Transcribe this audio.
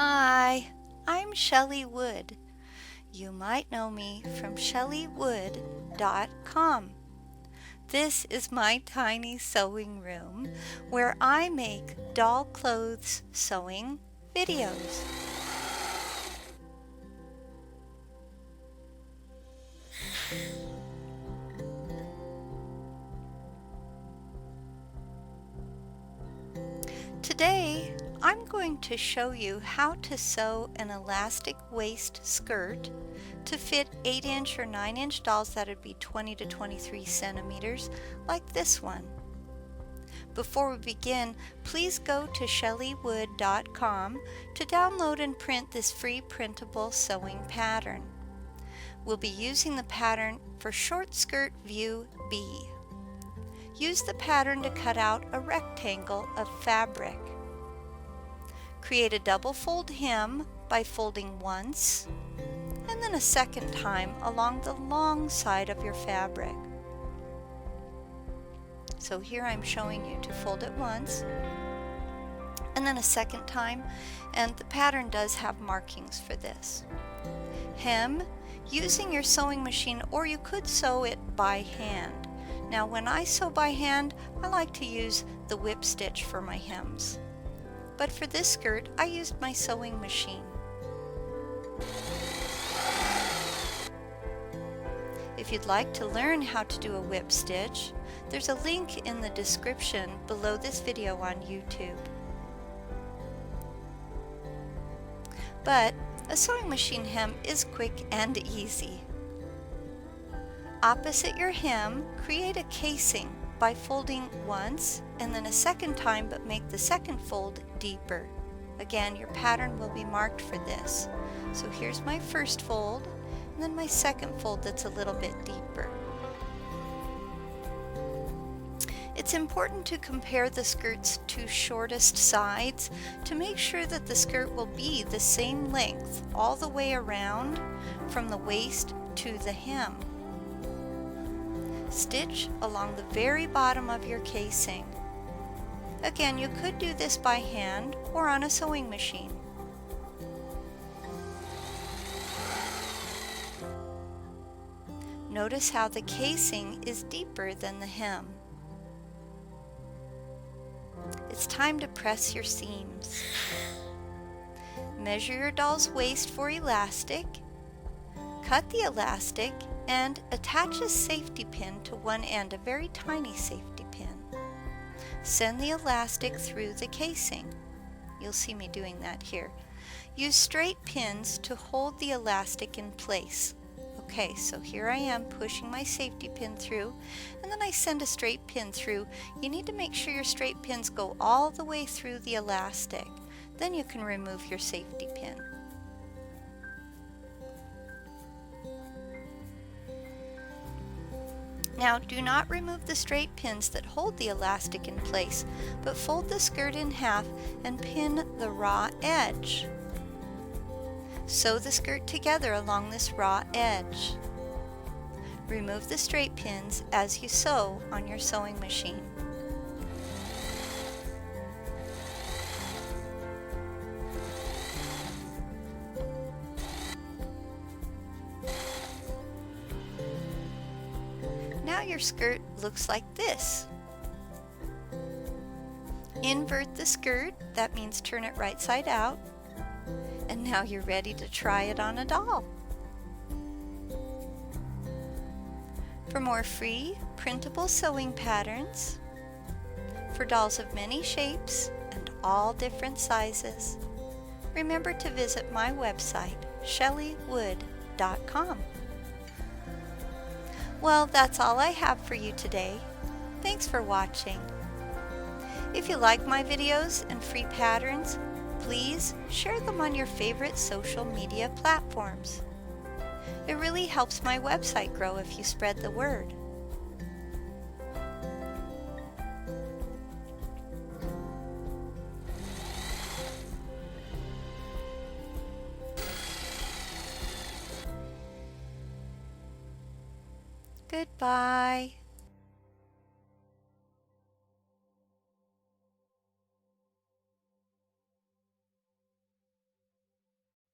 Hi, I'm Chelly Wood. You might know me from chellywood.com. This is my tiny sewing room where I make doll clothes sewing videos. Today, I'm going to show you how to sew an elastic waist skirt to fit 8-inch or 9-inch dolls that would be 20 to 23 centimeters, like this one. Before we begin, please go to chellywood.com to download and print this free printable sewing pattern. We'll be using the pattern for Short Skirt View B. Use the pattern to cut out a rectangle of fabric. Create a double fold hem by folding once and then a second time along the long side of your fabric. So here I'm showing you to fold it once and then a second time, and the pattern does have markings for this. Hem using your sewing machine, or you could sew it by hand. Now when I sew by hand, I like to use the whip stitch for my hems. But for this skirt, I used my sewing machine. If you'd like to learn how to do a whip stitch, there's a link in the description below this video on YouTube. But a sewing machine hem is quick and easy. Opposite your hem, create a casing by folding once and then a second time, but make the second fold deeper. Again, your pattern will be marked for this. So here's my first fold and then my second fold that's a little bit deeper. It's important to compare the skirt's two shortest sides to make sure that the skirt will be the same length all the way around from the waist to the hem. Stitch along the very bottom of your casing. Again, you could do this by hand or on a sewing machine. Notice how the casing is deeper than the hem. It's time to press your seams. Measure your doll's waist for elastic. Cut the elastic and attach a safety pin to one end, a very tiny safety pin. Send the elastic through the casing. You'll see me doing that here. Use straight pins to hold the elastic in place. Okay, so here I am pushing my safety pin through, and then I send a straight pin through. You need to make sure your straight pins go all the way through the elastic. Then you can remove your safety pin. Now, do not remove the straight pins that hold the elastic in place, but fold the skirt in half and pin the raw edge. Sew the skirt together along this raw edge. Remove the straight pins as you sew on your sewing machine. Now your skirt looks like this. Invert the skirt, that means turn it right side out, and now you're ready to try it on a doll. For more free printable sewing patterns for dolls of many shapes and all different sizes, remember to visit my website, chellywood.com. Well, that's all I have for you today. Thanks for watching. If you like my videos and free patterns, please share them on your favorite social media platforms. It really helps my website grow if you spread the word. Goodbye.